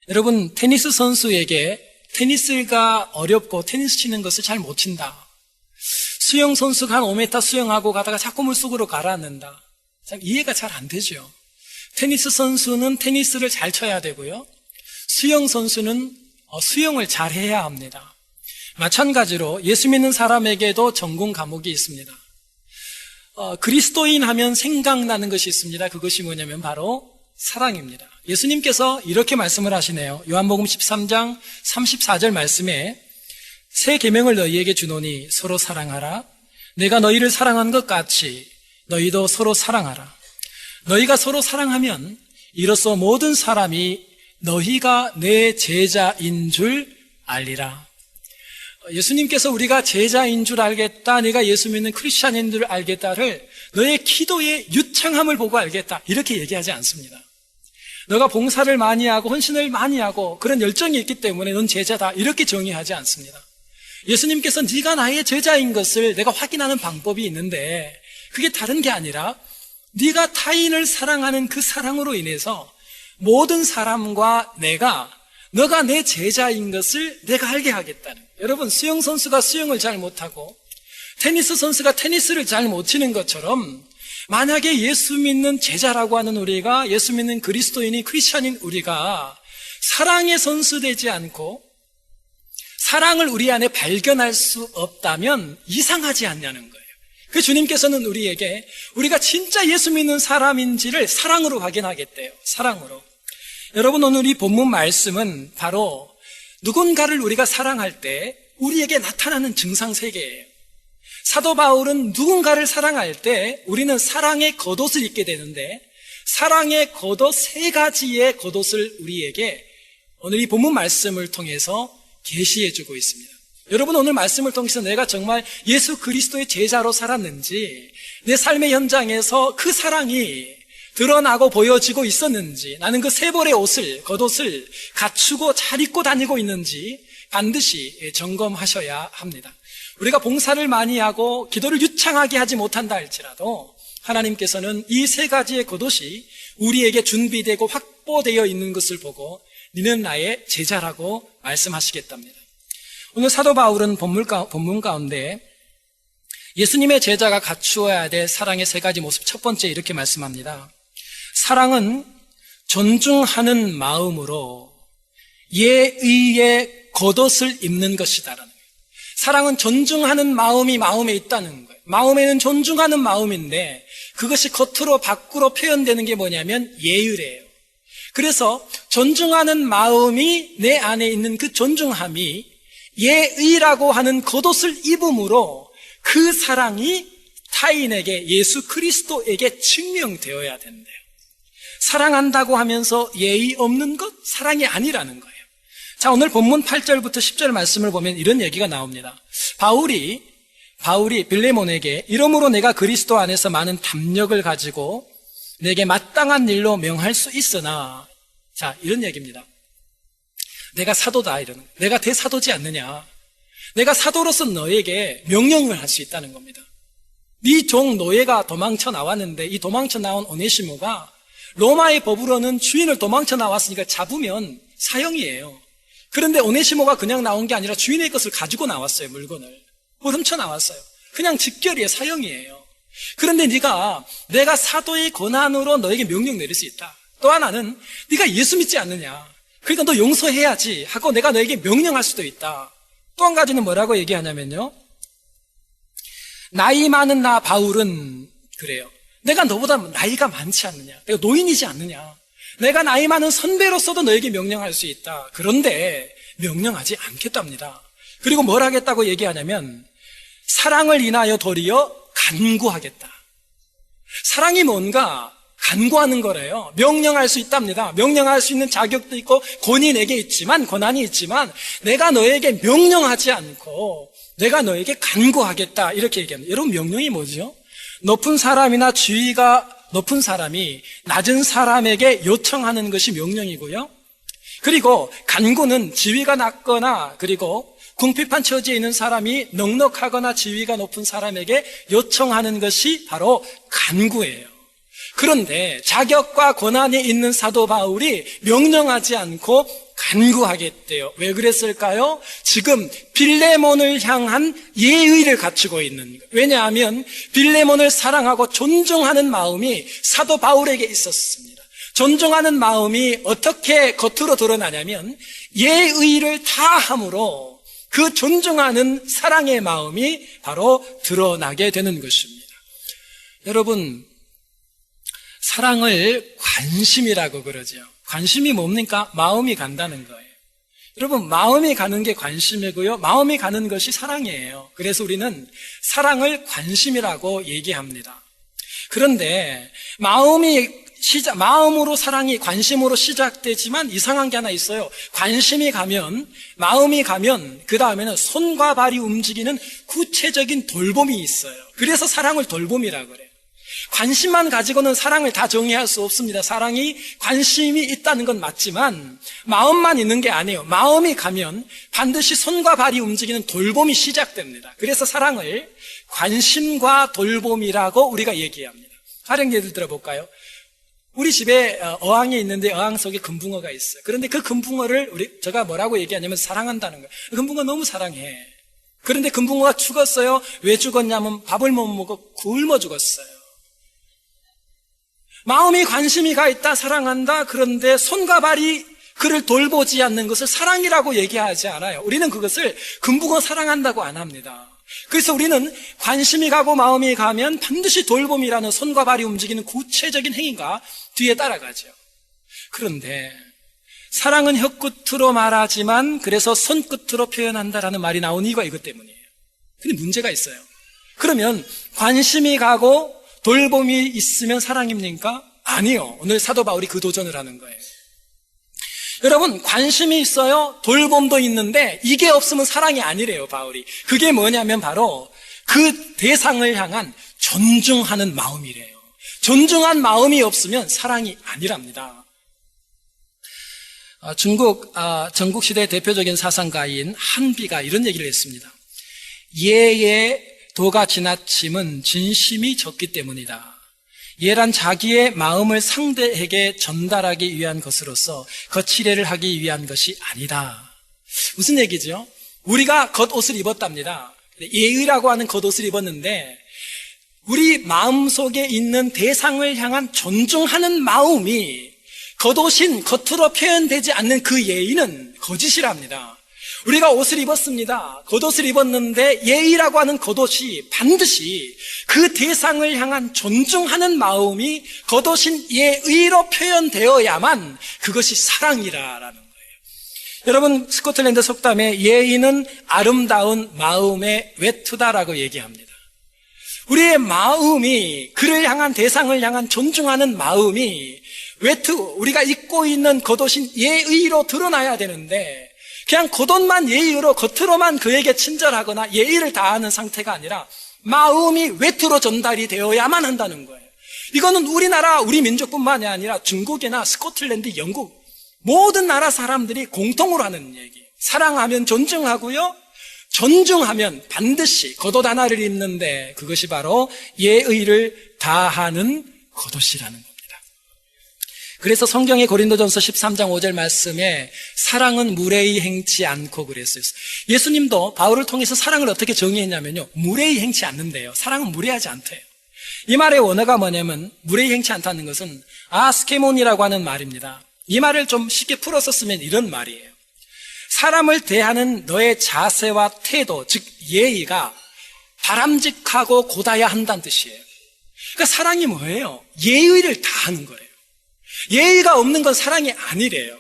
여러분, 테니스 선수에게 테니스가 어렵고 테니스 치는 것을 잘 못 친다. 수영 선수가 한 5m 수영하고 가다가 자꾸 물속으로 가라앉는다. 참 이해가 잘 안 되죠. 테니스 선수는 테니스를 잘 쳐야 되고요. 수영 선수는 수영을 잘 해야 합니다. 마찬가지로 예수 믿는 사람에게도 전공 과목이 있습니다. 그리스도인 하면 생각나는 것이 있습니다. 그것이 뭐냐면 바로 사랑입니다. 예수님께서 이렇게 말씀을 하시네요. 요한복음 13장 34절 말씀에 새 계명을 너희에게 주노니 서로 사랑하라. 내가 너희를 사랑한 것 같이 너희도 서로 사랑하라. 너희가 서로 사랑하면 이로써 모든 사람이 너희가 내 제자인 줄 알리라. 예수님께서 우리가 제자인 줄 알겠다, 내가 예수 믿는 크리스찬인 줄 알겠다를 너의 기도의 유창함을 보고 알겠다, 이렇게 얘기하지 않습니다. 너가 봉사를 많이 하고 헌신을 많이 하고 그런 열정이 있기 때문에 넌 제자다, 이렇게 정의하지 않습니다. 예수님께서 네가 나의 제자인 것을 내가 확인하는 방법이 있는데 그게 다른 게 아니라 네가 타인을 사랑하는 그 사랑으로 인해서 모든 사람과 너가 내 제자인 것을 내가 알게 하겠다는. 여러분, 수영 선수가 수영을 잘 못하고 테니스 선수가 테니스를 잘 못 치는 것처럼 만약에 예수 믿는 제자라고 하는 우리가, 예수 믿는 그리스도인이 크리스찬인 우리가 사랑의 선수 되지 않고 사랑을 우리 안에 발견할 수 없다면 이상하지 않냐는 거예요. 그 주님께서는 우리에게 우리가 진짜 예수 믿는 사람인지를 사랑으로 확인하겠대요. 사랑으로. 여러분, 오늘 이 본문 말씀은 바로 누군가를 우리가 사랑할 때 우리에게 나타나는 증상 3개예요. 사도 바울은 누군가를 사랑할 때 우리는 사랑의 겉옷을 입게 되는데 사랑의 겉옷 3가지의 겉옷을 우리에게 오늘 이 본문 말씀을 통해서 계시해 주고 있습니다. 여러분, 오늘 말씀을 통해서 내가 정말 예수 그리스도의 제자로 살았는지, 내 삶의 현장에서 그 사랑이 드러나고 보여지고 있었는지, 나는 그 3벌의 겉옷을 갖추고 잘 입고 다니고 있는지 반드시 점검하셔야 합니다. 우리가 봉사를 많이 하고 기도를 유창하게 하지 못한다 할지라도 하나님께서는 이 3가지의 겉옷이 우리에게 준비되고 확보되어 있는 것을 보고 너는 나의 제자라고 말씀하시겠답니다. 오늘 사도 바울은 본문 가운데 예수님의 제자가 갖추어야 될 사랑의 3가지 모습, 첫 번째 이렇게 말씀합니다. 사랑은 존중하는 마음으로 예의의 겉옷을 입는 것이다라는 거예요. 사랑은 존중하는 마음에 있다는 거예요. 마음에는 존중하는 마음인데 그것이 겉으로 밖으로 표현되는 게 뭐냐면 예의래요. 그래서 존중하는 마음이 내 안에 있는 그 존중함이 예의라고 하는 겉옷을 입음으로 그 사랑이 타인에게, 예수 그리스도에게 증명되어야 된대요. 사랑한다고 하면서 예의 없는 것? 사랑이 아니라는 거예요. 자, 오늘 본문 8절부터 10절 말씀을 보면 이런 얘기가 나옵니다. 바울이 빌레몬에게 이러므로 내가 그리스도 안에서 많은 담력을 가지고 내게 마땅한 일로 명할 수 있으나, 자, 이런 얘기입니다. 내가 사도다, 이러는 거예요. 내가 대사도지 않느냐. 내가 사도로서 너에게 명령을 할 수 있다는 겁니다. 네 종 노예가 도망쳐 나왔는데 이 도망쳐 나온 오네시모가 로마의 법으로는 주인을 도망쳐 나왔으니까 잡으면 사형이에요. 그런데 오네시모가 그냥 나온 게 아니라 주인의 것을 가지고 나왔어요. 물건을 훔쳐 나왔어요. 그냥 직결이에요. 사형이에요. 그런데 내가 사도의 권한으로 너에게 명령 내릴 수 있다. 또 하나는 네가 예수 믿지 않느냐, 그러니까 너 용서해야지 하고 내가 너에게 명령할 수도 있다. 또 한 가지는 뭐라고 얘기하냐면요, 나이 많은 나 바울은 그래요. 내가 너보다 나이가 많지 않느냐, 내가 노인이지 않느냐, 내가 나이 많은 선배로서도 너에게 명령할 수 있다. 그런데 명령하지 않겠답니다. 그리고 뭘 하겠다고 얘기하냐면 사랑을 인하여 도리어 간구하겠다. 사랑이 뭔가 간구하는 거래요. 명령할 수 있답니다. 명령할 수 있는 자격도 있고 권한이 있지만 내가 너에게 명령하지 않고 내가 너에게 간구하겠다, 이렇게 얘기합니다. 여러분, 명령이 뭐죠? 높은 사람이나 지위가 높은 사람이 낮은 사람에게 요청하는 것이 명령이고요. 그리고 간구는 지위가 낮거나 그리고 궁핍한 처지에 있는 사람이 넉넉하거나 지위가 높은 사람에게 요청하는 것이 바로 간구예요. 그런데 자격과 권한이 있는 사도 바울이 명령하지 않고 간구하겠대요. 왜 그랬을까요? 지금 빌레몬을 향한 예의를 갖추고 있는 거예요. 왜냐하면 빌레몬을 사랑하고 존중하는 마음이 사도 바울에게 있었습니다. 존중하는 마음이 어떻게 겉으로 드러나냐면 예의를 다함으로 그 존중하는 사랑의 마음이 바로 드러나게 되는 것입니다. 여러분, 사랑을 관심이라고 그러죠. 관심이 뭡니까? 마음이 간다는 거예요. 여러분, 마음이 가는 게 관심이고요. 마음이 가는 것이 사랑이에요. 그래서 우리는 사랑을 관심이라고 얘기합니다. 그런데 마음으로 사랑이 관심으로 시작되지만 이상한 게 하나 있어요. 관심이 가면, 마음이 가면 그 다음에는 손과 발이 움직이는 구체적인 돌봄이 있어요. 그래서 사랑을 돌봄이라고 그래요. 관심만 가지고는 사랑을 다 정의할 수 없습니다. 사랑이 관심이 있다는 건 맞지만 마음만 있는 게 아니에요. 마음이 가면 반드시 손과 발이 움직이는 돌봄이 시작됩니다. 그래서 사랑을 관심과 돌봄이라고 우리가 얘기합니다. 가령 예를 들어볼까요? 우리 집에 어항이 있는데 어항 속에 금붕어가 있어요. 그런데 그 금붕어를 제가 뭐라고 얘기하냐면 사랑한다는 거예요. 금붕어 너무 사랑해. 그런데 금붕어가 죽었어요. 왜 죽었냐면 밥을 못 먹고 굶어 죽었어요. 마음이 관심이 가 있다, 사랑한다. 그런데 손과 발이 그를 돌보지 않는 것을 사랑이라고 얘기하지 않아요. 우리는 그것을 금붕어 사랑한다고 안 합니다. 그래서 우리는 관심이 가고 마음이 가면 반드시 돌봄이라는 손과 발이 움직이는 구체적인 행위가 뒤에 따라가죠. 그런데 사랑은 혀끝으로 말하지만 그래서 손끝으로 표현한다라는 말이 나온 이유가 이것 때문이에요. 근데 문제가 있어요. 그러면 관심이 가고 돌봄이 있으면 사랑입니까? 아니요. 오늘 사도 바울이 그 도전을 하는 거예요. 여러분, 관심이 있어요. 돌봄도 있는데 이게 없으면 사랑이 아니래요, 바울이. 그게 뭐냐면 바로 그 대상을 향한 존중하는 마음이래요. 존중한 마음이 없으면 사랑이 아니랍니다. 중국 전국시대의 대표적인 사상가인 한비가 이런 얘기를 했습니다. 예의 도가 지나침은 진심이 적기 때문이다. 예란 자기의 마음을 상대에게 전달하기 위한 것으로서 거칠애를 하기 위한 것이 아니다. 무슨 얘기죠? 우리가 겉옷을 입었답니다. 예의라고 하는 겉옷을 입었는데 우리 마음속에 있는 대상을 향한 존중하는 마음이 겉옷인 겉으로 표현되지 않는 그 예의는 거짓이랍니다. 우리가 옷을 입었습니다. 겉옷을 입었는데 예의라고 하는 겉옷이 반드시 그 대상을 향한 존중하는 마음이 겉옷인 예의로 표현되어야만 그것이 사랑이라는 거예요. 여러분, 스코틀랜드 속담에 예의는 아름다운 마음의 외투다라고 얘기합니다. 우리의 마음이 그를 향한 대상을 향한 존중하는 마음이 외투, 우리가 입고 있는 겉옷인 예의로 드러나야 되는데 그냥 겉옷만 예의로 겉으로만 그에게 친절하거나 예의를 다하는 상태가 아니라 마음이 외투로 전달이 되어야만 한다는 거예요. 이거는 우리나라, 우리 민족뿐만이 아니라 중국이나 스코틀랜드, 영국 모든 나라 사람들이 공통으로 하는 얘기예요. 사랑하면 존중하고요. 존중하면 반드시 겉옷 하나를 입는데 그것이 바로 예의를 다하는 겉옷이라는 겁니다. 그래서 성경의 고린도전서 13장 5절 말씀에 사랑은 무례히 행치 않고 그랬어요. 예수님도 바울을 통해서 사랑을 어떻게 정의했냐면요, 무례히 행치 않는데요. 사랑은 무례하지 않대요. 이 말의 원어가 뭐냐면 무례히 행치 않다는 것은 아스케몬이라고 하는 말입니다. 이 말을 좀 쉽게 풀어서 쓰면 이런 말이에요. 사람을 대하는 너의 자세와 태도, 즉 예의가 바람직하고 곧아야 한다는 뜻이에요. 그러니까 사랑이 뭐예요? 예의를 다하는 거예요. 예의가 없는 건 사랑이 아니래요.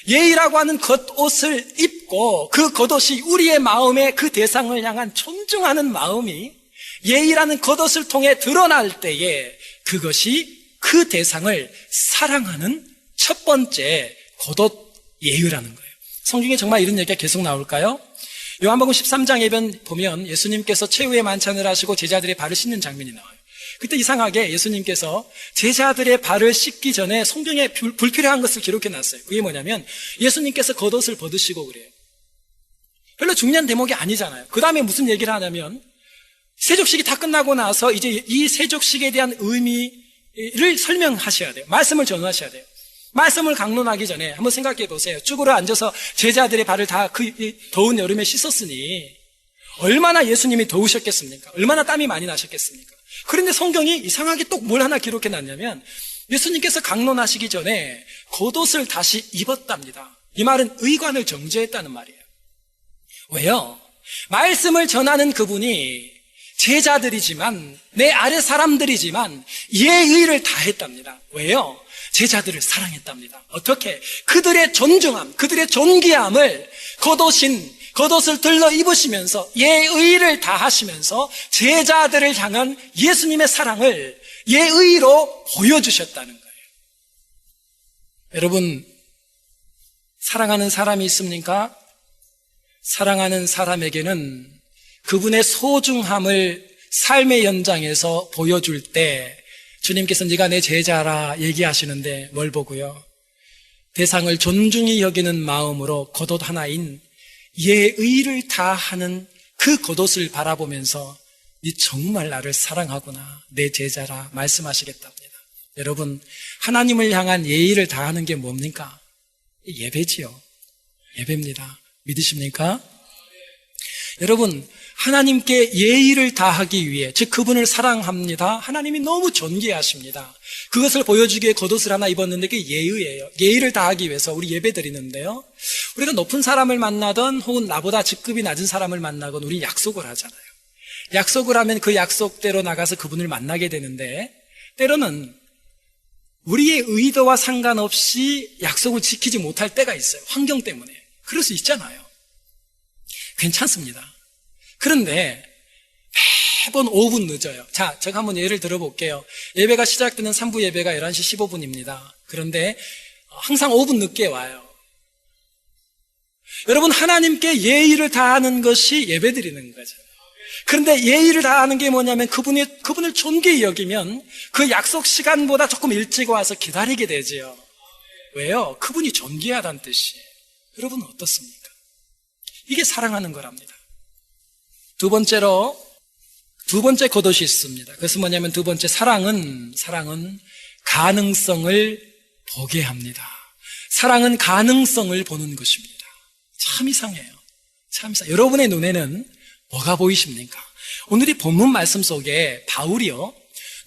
예의라고 하는 겉옷을 입고 그 겉옷이 우리의 마음에 그 대상을 향한 존중하는 마음이 예의라는 겉옷을 통해 드러날 때에 그것이 그 대상을 사랑하는 첫 번째 겉옷 예의라는 거예요. 성경에 정말 이런 얘기가 계속 나올까요? 요한복음 13장에 보면 예수님께서 최후의 만찬을 하시고 제자들의 발을 씻는 장면이 나와요. 그때 이상하게 예수님께서 제자들의 발을 씻기 전에 성경에 불필요한 것을 기록해놨어요. 그게 뭐냐면 예수님께서 겉옷을 벗으시고 그래요. 별로 중요한 대목이 아니잖아요. 그 다음에 무슨 얘기를 하냐면 세족식이 다 끝나고 나서 이제 이 세족식에 대한 의미를 설명하셔야 돼요. 말씀을 전하셔야 돼요. 말씀을 강론하기 전에 한번 생각해 보세요. 쭈그려 앉아서 제자들의 발을 다 그 더운 여름에 씻었으니 얼마나 예수님이 더우셨겠습니까? 얼마나 땀이 많이 나셨겠습니까? 그런데 성경이 이상하게 또 뭘 하나 기록해 놨냐면 예수님께서 강론하시기 전에 겉옷을 다시 입었답니다. 이 말은 의관을 정죄했다는 말이에요. 왜요? 말씀을 전하는 그분이 제자들이지만 내 아래 사람들이지만 예의를 다했답니다. 왜요? 제자들을 사랑했답니다. 어떻게? 그들의 존중함, 그들의 존귀함을 겉옷을 들러 입으시면서 예의를 다하시면서 제자들을 향한 예수님의 사랑을 예의로 보여주셨다는 거예요. 여러분, 사랑하는 사람이 있습니까? 사랑하는 사람에게는 그분의 소중함을 삶의 연장에서 보여줄 때 주님께서 네가 내 제자라 얘기하시는데 뭘 보고요? 대상을 존중히 여기는 마음으로 겉옷 하나인 예의를 다하는 그 겉옷을 바라보면서 네 정말 나를 사랑하구나, 내 제자라 말씀하시겠답니다. 여러분, 하나님을 향한 예의를 다하는 게 뭡니까? 예배지요. 예배입니다. 믿으십니까? 여러분, 하나님께 예의를 다하기 위해, 즉 그분을 사랑합니다. 하나님이 너무 존귀하십니다. 그것을 보여주기 위해 겉옷을 하나 입었는데 그게 예의예요. 예의를 다하기 위해서 우리 예배 드리는데요, 우리가 높은 사람을 만나든 혹은 나보다 직급이 낮은 사람을 만나건 우리 약속을 하잖아요. 약속을 하면 그 약속대로 나가서 그분을 만나게 되는데 때로는 우리의 의도와 상관없이 약속을 지키지 못할 때가 있어요. 환경 때문에. 그럴 수 있잖아요. 괜찮습니다. 그런데 매번 5분 늦어요. 자, 제가 한번 예를 들어볼게요. 예배가 시작되는 3부 예배가 11시 15분입니다. 그런데 항상 5분 늦게 와요. 여러분, 하나님께 예의를 다하는 것이 예배 드리는 거죠. 그런데 예의를 다하는 게 뭐냐면 그분을 존귀히 여기면 그 약속 시간보다 조금 일찍 와서 기다리게 되지요. 왜요? 그분이 존귀하다는 뜻이에요. 여러분은 어떻습니까? 이게 사랑하는 거랍니다. 두 번째 겉옷이 있습니다. 그것은 뭐냐면 두 번째, 사랑은 가능성을 보게 합니다. 사랑은 가능성을 보는 것입니다. 참 이상해요. 참 이상해요. 여러분의 눈에는 뭐가 보이십니까? 오늘 이 본문 말씀 속에 바울이요,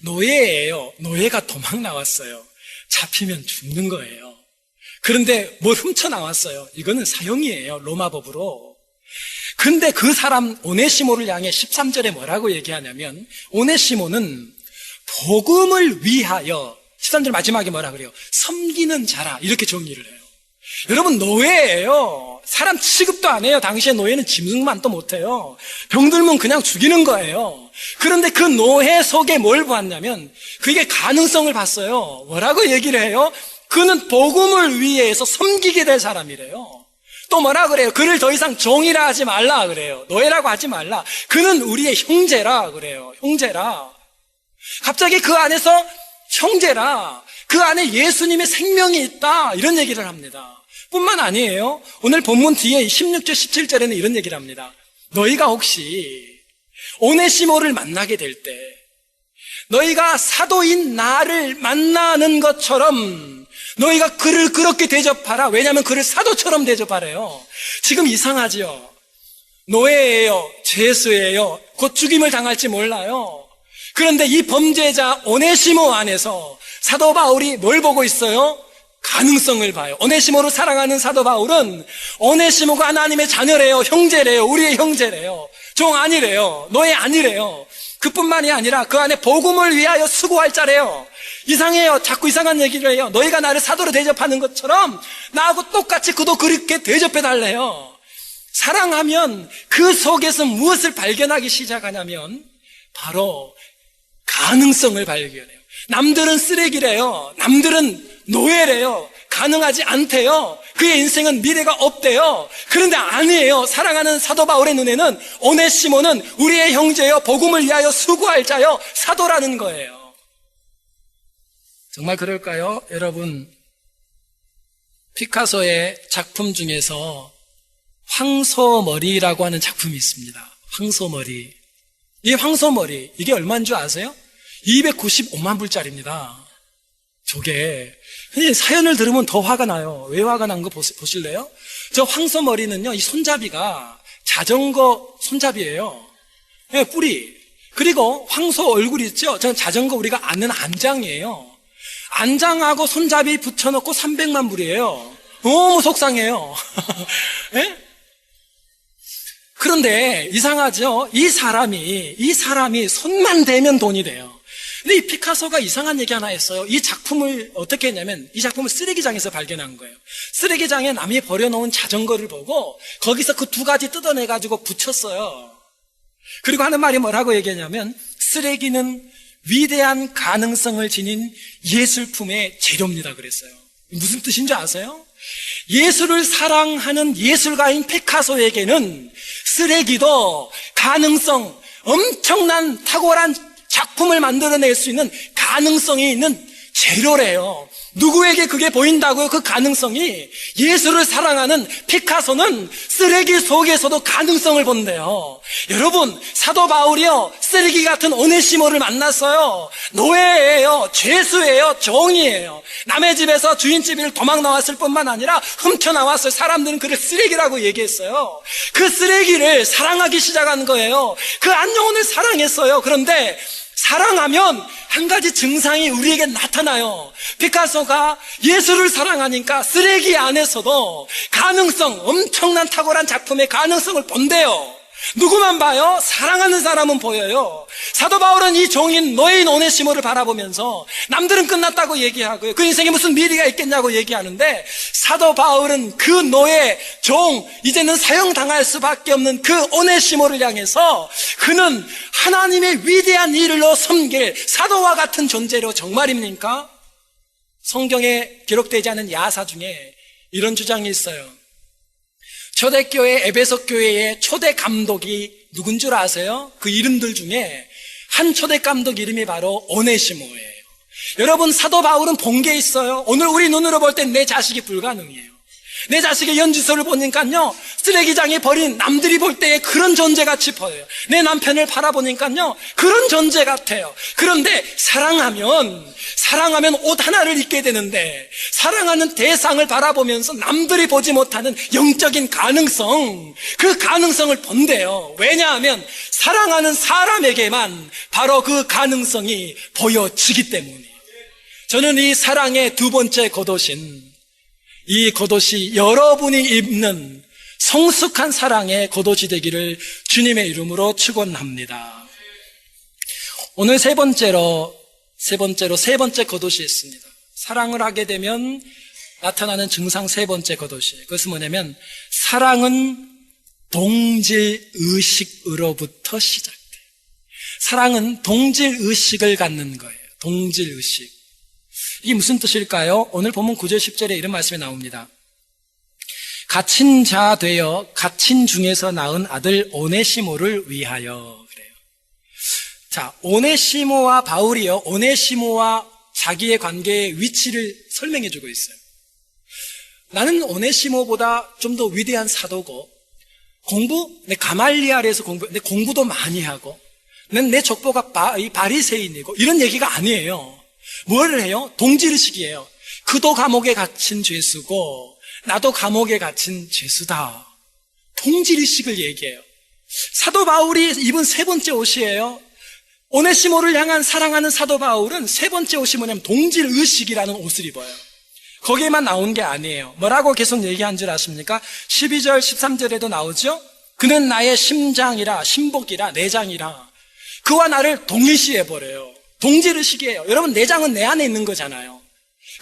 노예예요. 노예가 도망 나왔어요. 잡히면 죽는 거예요. 그런데 뭘 훔쳐 나왔어요. 이거는 사형이에요. 로마법으로. 근데 그 사람 오네시모를 향해 13절에 뭐라고 얘기하냐면, 오네시모는 복음을 위하여, 13절 마지막에 뭐라 그래요? 섬기는 자라, 이렇게 정의를 해요. 여러분, 노예예요. 사람 취급도 안 해요. 당시에 노예는 짐승만도 못해요. 병들면 그냥 죽이는 거예요. 그런데 그 노예 속에 뭘 보았냐면 그게 가능성을 봤어요. 뭐라고 얘기를 해요? 그는 복음을 위해서 섬기게 될 사람이래요. 또 뭐라 그래요? 그를 더 이상 종이라 하지 말라 그래요. 노예라고 하지 말라. 그는 우리의 형제라 그래요. 형제라. 갑자기 그 안에서 형제라, 그 안에 예수님의 생명이 있다, 이런 얘기를 합니다. 뿐만 아니에요. 오늘 본문 뒤에 16절 17절에는 이런 얘기를 합니다. 너희가 혹시 오네시모를 만나게 될 때 너희가 사도인 나를 만나는 것처럼 너희가 그를 그렇게 대접하라. 왜냐하면 그를 사도처럼 대접하래요. 지금 이상하지요? 노예예요, 죄수예요, 곧 죽임을 당할지 몰라요. 그런데 이 범죄자 오네시모 안에서 사도 바울이 뭘 보고 있어요? 가능성을 봐요. 오네시모를 사랑하는 사도 바울은 오네시모가 하나님의 자녀래요. 형제래요. 우리의 형제래요. 종 아니래요. 노예 아니래요. 그뿐만이 아니라 그 안에 복음을 위하여 수고할 자래요. 이상해요. 자꾸 이상한 얘기를 해요. 너희가 나를 사도로 대접하는 것처럼 나하고 똑같이 그도 그렇게 대접해달래요. 사랑하면 그 속에서 무엇을 발견하기 시작하냐면 바로 가능성을 발견해요. 남들은 쓰레기래요. 남들은 노예래요. 가능하지 않대요. 그의 인생은 미래가 없대요. 그런데 아니에요. 사랑하는 사도 바울의 눈에는 오네시모는 우리의 형제요, 복음을 위하여 수고할 자요, 사도라는 거예요. 정말 그럴까요? 여러분, 피카소의 작품 중에서 황소머리라고 하는 작품이 있습니다. 황소머리. 이 황소머리, 이게 얼마인 줄 아세요? 295만 불짜리입니다. 저게 사연을 들으면 더 화가 나요. 왜 화가 난 거 보실래요? 저 황소머리는요, 이 손잡이가 자전거 손잡이에요. 네, 뿌리. 그리고 황소 얼굴 있죠? 전 자전거 우리가 아는 안장이에요. 안장하고 손잡이 붙여놓고 300만 불이에요. 너무 속상해요. 네? 그런데 이상하죠? 이 사람이 손만 대면 돈이 돼요. 근데 이 피카소가 이상한 얘기 하나 했어요. 이 작품을 어떻게 했냐면 이 작품을 쓰레기장에서 발견한 거예요. 쓰레기장에 남이 버려놓은 자전거를 보고 거기서 그 두 가지 뜯어내가지고 붙였어요. 그리고 하는 말이 뭐라고 얘기했냐면 쓰레기는 위대한 가능성을 지닌 예술품의 재료입니다 그랬어요. 무슨 뜻인지 아세요? 예술을 사랑하는 예술가인 피카소에게는 쓰레기도 가능성, 엄청난 탁월한 작품을 만들어낼 수 있는 가능성이 있는 재료래요. 누구에게 그게 보인다고요? 그 가능성이. 예술을 사랑하는 피카소는 쓰레기 속에서도 가능성을 본대요. 여러분, 사도 바울이요, 쓰레기 같은 오네시모를 만났어요. 노예예요, 죄수예요, 종이에요. 남의 집에서 주인집을 도망 나왔을 뿐만 아니라 훔쳐 나왔어요. 사람들은 그를 쓰레기라고 얘기했어요. 그 쓰레기를 사랑하기 시작한 거예요. 그 안영혼을 사랑했어요. 그런데 사랑하면 한 가지 증상이 우리에게 나타나요. 피카소가 예술을 사랑하니까 쓰레기 안에서도 가능성, 엄청난 탁월한 작품의 가능성을 본대요. 누구만 봐요? 사랑하는 사람은 보여요. 사도 바울은 이 종인 노예인 오네시모를 바라보면서 남들은 끝났다고 얘기하고요. 그 인생에 무슨 미래가 있겠냐고 얘기하는데 사도 바울은 그 노예, 종, 이제는 사형당할 수밖에 없는 그 오네시모를 향해서 그는 하나님의 위대한 일로 섬길 사도와 같은 존재로 정말입니까? 성경에 기록되지 않은 야사 중에 이런 주장이 있어요. 초대교회 에베소 교회의 초대 감독이 누군 줄 아세요? 그 이름들 중에 한 초대 감독 이름이 바로 오네시모예요. 여러분, 사도 바울은 본 게 있어요. 오늘 우리 눈으로 볼 땐 내 자식이 불가능해요. 내 자식의 연주소를 보니까요, 쓰레기장에 버린 남들이 볼 때의 그런 존재같이 보여요. 내 남편을 바라보니까요, 그런 존재 같아요. 그런데 사랑하면 옷 하나를 입게 되는데, 사랑하는 대상을 바라보면서 남들이 보지 못하는 영적인 가능성, 그 가능성을 본대요. 왜냐하면 사랑하는 사람에게만 바로 그 가능성이 보여지기 때문이에요. 저는 이 사랑의 두 번째 겉옷인 이 겉옷이 여러분이 입는 성숙한 사랑의 겉옷이 되기를 주님의 이름으로 축원합니다. 오늘 세 번째 겉옷이 있습니다. 사랑을 하게 되면 나타나는 증상 세 번째 겉옷이. 그것은 뭐냐면 사랑은 동질의식으로부터 시작돼요. 사랑은 동질의식을 갖는 거예요. 동질의식. 이게 무슨 뜻일까요? 오늘 본문 9절 10절에 이런 말씀이 나옵니다. 갇힌 자 되어 갇힌 중에서 낳은 아들 오네시모를 위하여. 그래요. 자, 오네시모와 바울이요, 오네시모와 자기의 관계의 위치를 설명해 주고 있어요. 나는 오네시모보다 좀 더 위대한 사도고, 내 가말리알에서 내 공부도 많이 하고, 내 족보가 바리새인이고, 이런 얘기가 아니에요. 뭘 해요? 동질의식이에요. 그도 감옥에 갇힌 죄수고 나도 감옥에 갇힌 죄수다. 동질의식을 얘기해요. 사도 바울이 입은 세 번째 옷이에요. 오네시모를 향한 사랑하는 사도 바울은 세 번째 옷이 뭐냐면 동질의식이라는 옷을 입어요. 거기에만 나온 게 아니에요. 뭐라고 계속 얘기한 줄 아십니까? 12절 13절에도 나오죠. 그는 나의 심장이라 신복이라 내장이라. 그와 나를 동일시해버려요. 동질의식이에요. 여러분, 내장은 내 안에 있는 거잖아요.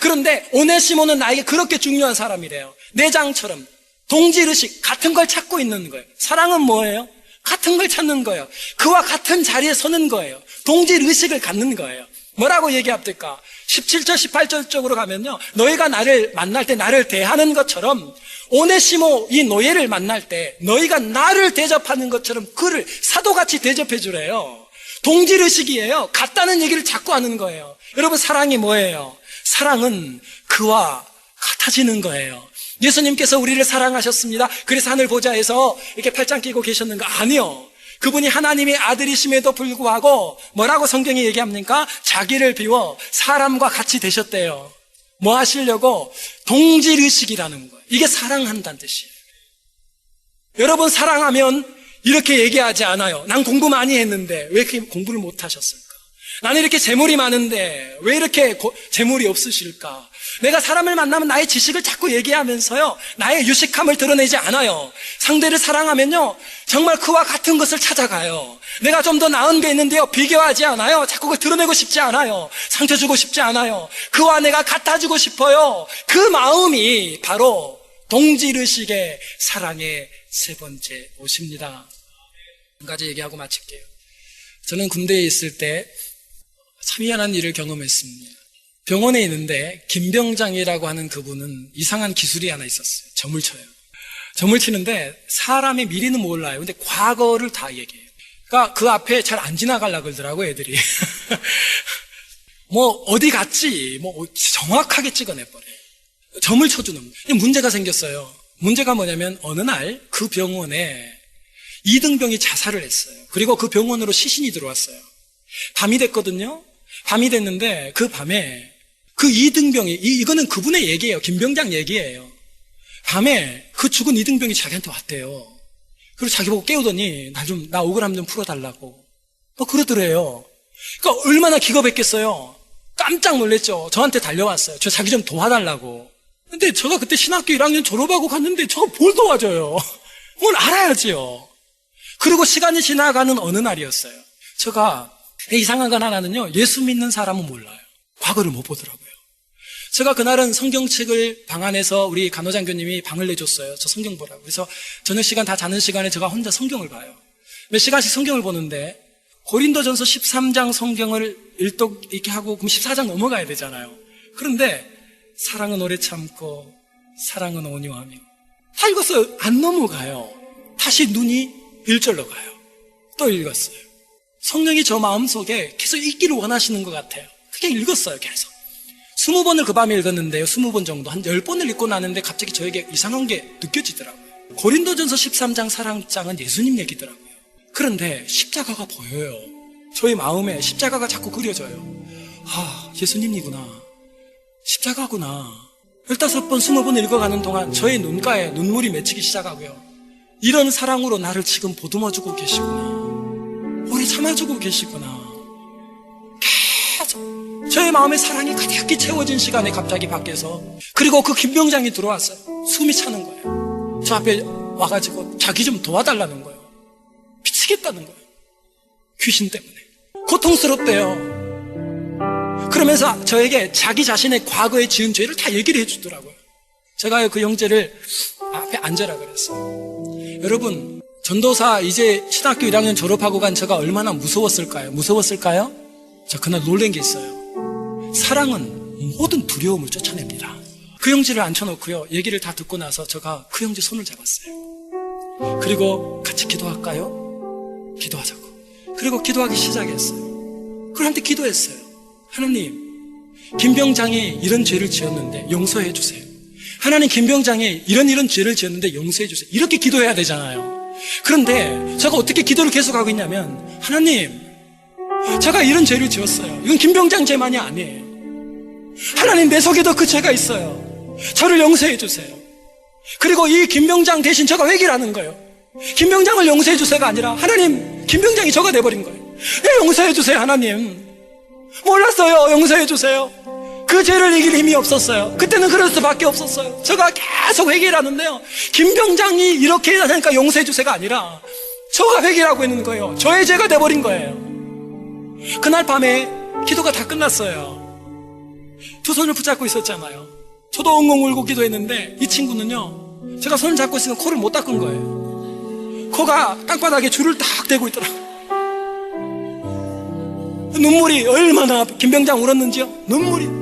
그런데 오네시모는 나에게 그렇게 중요한 사람이래요. 내장처럼 동질의식, 같은 걸 찾고 있는 거예요. 사랑은 뭐예요? 같은 걸 찾는 거예요. 그와 같은 자리에 서는 거예요. 동질의식을 갖는 거예요. 뭐라고 얘기합니까? 17절 18절 쪽으로 가면요, 너희가 나를 만날 때 나를 대하는 것처럼 오네시모 이 노예를 만날 때 너희가 나를 대접하는 것처럼 그를 사도같이 대접해 주래요. 동질의식이에요. 같다는 얘기를 자꾸 하는 거예요. 여러분, 사랑이 뭐예요? 사랑은 그와 같아지는 거예요. 예수님께서 우리를 사랑하셨습니다. 그래서 하늘 보좌에서 이렇게 팔짱 끼고 계셨는가? 아니요. 그분이 하나님의 아들이심에도 불구하고 뭐라고 성경이 얘기합니까? 자기를 비워 사람과 같이 되셨대요. 뭐 하시려고? 동질의식이라는 거예요. 이게 사랑한다는 뜻이에요. 여러분, 사랑하면 이렇게 얘기하지 않아요. 난 공부 많이 했는데 왜 이렇게 공부를 못 하셨을까? 나는 이렇게 재물이 많은데 왜 이렇게 재물이 없으실까? 내가 사람을 만나면 나의 지식을 자꾸 얘기하면서요, 나의 유식함을 드러내지 않아요. 상대를 사랑하면요, 정말 그와 같은 것을 찾아가요. 내가 좀 더 나은 게 있는데요, 비교하지 않아요. 자꾸 그걸 드러내고 싶지 않아요. 상처 주고 싶지 않아요. 그와 내가 같아지고 싶어요. 그 마음이 바로 동질의식의 사랑의 세 번째 옷입니다. 한 가지 얘기하고 마칠게요. 저는 군대에 있을 때 참 희한한 일을 경험했습니다. 병원에 있는데 김병장이라고 하는 그분은 이상한 기술이 하나 있었어요. 점을 쳐요. 점을 치는데 사람의 미래는 몰라요. 근데 과거를 다 얘기해요. 그러니까 그 앞에 잘 안 지나가려고 그러더라고, 애들이. 뭐 어디 갔지, 뭐 정확하게 찍어내버려요. 점을 쳐주는 거예요. 문제가 생겼어요. 문제가 뭐냐면 어느 날 그 병원에 이등병이 자살을 했어요. 그리고 그 병원으로 시신이 들어왔어요. 밤이 됐거든요. 밤이 됐는데 그 밤에 그 이등병이, 이거는 그분의 얘기예요. 김병장 얘기예요. 밤에 그 죽은 이등병이 자기한테 왔대요. 그리고 자기 보고 깨우더니 나 억울함 좀 풀어달라고 그러더래요. 그러니까 얼마나 기겁했겠어요. 깜짝 놀랐죠. 저한테 달려왔어요. 저 자기 좀 도와달라고. 근데 제가 그때 신학교 1학년 졸업하고 갔는데 저거 뭘 도와줘요. 뭘 알아야지요. 그리고 시간이 지나가는 어느 날이었어요. 제가 이상한 건 하나는요, 예수 믿는 사람은 몰라요. 과거를 못 보더라고요. 제가 그날은 성경책을 방 안에서 우리 간호장교님이 방을 내줬어요. 저 성경 보라고. 그래서 저녁 시간 다 자는 시간에 제가 혼자 성경을 봐요. 몇 시간씩 성경을 보는데 고린도전서 13장 성경을 일독 이렇게 하고 그럼 14장 넘어가야 되잖아요. 그런데 사랑은 오래 참고 사랑은 온유하며 다 읽었어요. 안 넘어가요. 다시 눈이 1절로 가요. 또 읽었어요. 성령이 저 마음속에 계속 읽기를 원하시는 것 같아요. 그게 읽었어요. 계속 20번을 그 밤에 읽었는데요, 20번 정도, 한 10번을 읽고 나는데 갑자기 저에게 이상한 게 느껴지더라고요. 고린도전서 13장 사랑장은 예수님 얘기더라고요. 그런데 십자가가 보여요. 저의 마음에 십자가가 자꾸 그려져요. 아, 예수님이구나, 십자가구나. 15번, 20번 읽어가는 동안 저의 눈가에 눈물이 맺히기 시작하고요, 이런 사랑으로 나를 지금 보듬어주고 계시구나, 오래 참아주고 계시구나. 계속 저의 마음에 사랑이 가득히 채워진 시간에 갑자기 밖에서, 그리고 그 김병장이 들어왔어요. 숨이 차는 거예요. 저 앞에 와가지고 자기 좀 도와달라는 거예요. 미치겠다는 거예요. 귀신 때문에 고통스럽대요. 그러면서 저에게 자기 자신의 과거에 지은 죄를 다 얘기를 해주더라고요. 제가 그 형제를 앞에 앉아라 그랬어요. 여러분, 전도사 이제 신학교 1학년 졸업하고 간 제가 얼마나 무서웠을까요? 저 그날 놀란 게 있어요. 사랑은 모든 두려움을 쫓아냅니다. 그 형제를 앉혀놓고요, 얘기를 다 듣고 나서 제가 그 형제 손을 잡았어요. 그리고 같이 기도할까요? 기도하자고. 그리고 기도하기 시작했어요. 그런데 기도했어요. 하나님, 김병장이 이런 죄를 지었는데 용서해 주세요. 하나님, 김병장이 이런 죄를 지었는데 용서해 주세요. 이렇게 기도해야 되잖아요. 그런데 제가 어떻게 기도를 계속하고 있냐면, 하나님, 제가 이런 죄를 지었어요. 이건 김병장 죄만이 아니에요. 하나님, 내 속에도 그 죄가 있어요. 저를 용서해 주세요. 그리고 이 김병장 대신 제가 회개를 하는 거예요. 김병장을 용서해 주세요가 아니라, 하나님, 김병장이 저가 돼버린 거예요. 네, 용서해 주세요. 하나님, 몰랐어요. 용서해 주세요. 그 죄를 이길 힘이 없었어요. 그때는 그럴 수밖에 없었어요. 제가 계속 회개를 하는데요, 김병장이 이렇게 하니까 용서해 주세요가 아니라 저가 회개를 하고 있는 거예요. 저의 죄가 돼버린 거예요. 그날 밤에 기도가 다 끝났어요. 두 손을 붙잡고 있었잖아요. 저도 엉엉 울고 기도했는데 이 친구는요, 제가 손을 잡고 있으면 코를 못 닦은 거예요. 코가 땅바닥에 줄을 딱 대고 있더라고요. 눈물이 얼마나 김병장 울었는지요. 눈물이.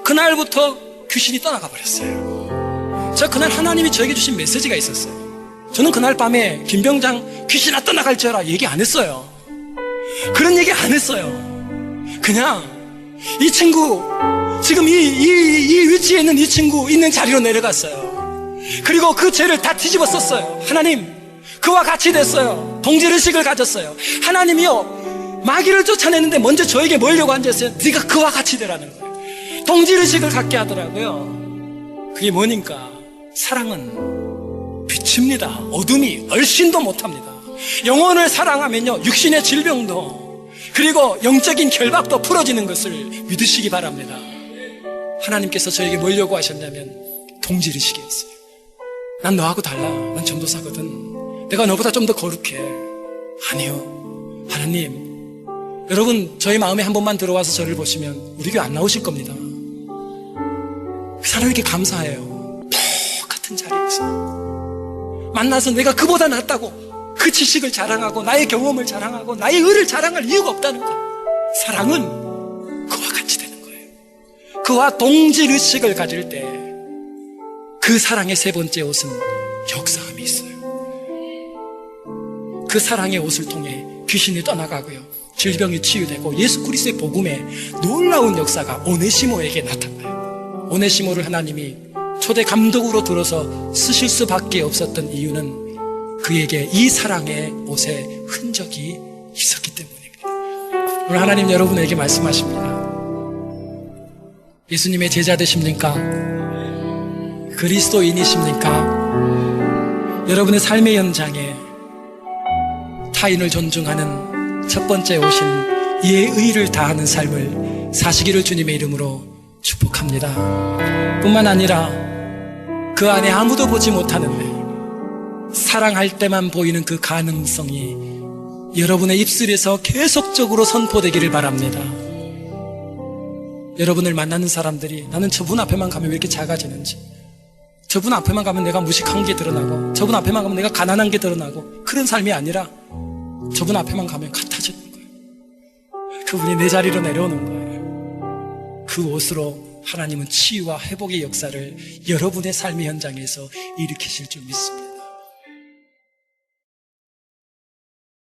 그날부터 귀신이 떠나가 버렸어요. 저 그날 하나님이 저에게 주신 메시지가 있었어요. 저는 그날 밤에 김병장 귀신아 떠나갈지어라 얘기 안 했어요. 그런 얘기 안 했어요. 그냥 이 친구, 지금 이 위치에 있는 이 친구 있는 자리로 내려갔어요. 그리고 그 죄를 다 뒤집어 썼어요. 하나님, 그와 같이 됐어요. 동질의식을 가졌어요. 하나님이요, 마귀를 쫓아내는데 먼저 저에게 뭐려고 앉았어요? 네가 그와 같이 되라는 거예요. 동질의식을 갖게 하더라고요. 그게 뭐니까? 사랑은 빛입니다. 어둠이 얼씬도 못합니다. 영혼을 사랑하면요, 육신의 질병도, 그리고 영적인 결박도 풀어지는 것을 믿으시기 바랍니다. 하나님께서 저에게 뭐려고 하셨냐면 동질의식이었어요. 난 너하고 달라. 난 전도사거든. 내가 너보다 좀 더 거룩해. 아니요. 하나님, 여러분 저희 마음에 한 번만 들어와서 저를 보시면 우리 교회 안 나오실 겁니다. 그 사람에게 감사해요. 똑같은 자리에 있어요. 만나서 내가 그보다 낫다고 그 지식을 자랑하고 나의 경험을 자랑하고 나의 의를 자랑할 이유가 없다는 것. 사랑은 그와 같이 되는 거예요. 그와 동질의식을 가질 때 그 사랑의 세 번째 옷은 역사함이 있어요. 그 사랑의 옷을 통해 귀신이 떠나가고요, 질병이 치유되고 예수 그리스도의 복음에 놀라운 역사가 오네시모에게 나타나요. 오네시모를 하나님이 초대 감독으로 들어서 쓰실 수밖에 없었던 이유는 그에게 이 사랑의 옷에 흔적이 있었기 때문입니다. 오늘 하나님 여러분에게 말씀하십니다. 예수님의 제자 되십니까? 그리스도인이십니까? 여러분의 삶의 현장에 타인을 존중하는 첫 번째 옷인 예의를 다하는 삶을 사시기를 주님의 이름으로 축복합니다. 뿐만 아니라 그 안에 아무도 보지 못하는데 사랑할 때만 보이는 그 가능성이 여러분의 입술에서 계속적으로 선포되기를 바랍니다. 여러분을 만나는 사람들이 나는 저분 앞에만 가면 왜 이렇게 작아지는지, 저분 앞에만 가면 내가 무식한 게 드러나고, 저분 앞에만 가면 내가 가난한 게 드러나고, 그런 삶이 아니라 저분 앞에만 가면 같아지는 거예요. 그분이 내 자리로 내려오는 거예요. 그 옷으로 하나님은 치유와 회복의 역사를 여러분의 삶의 현장에서 일으키실 줄 믿습니다.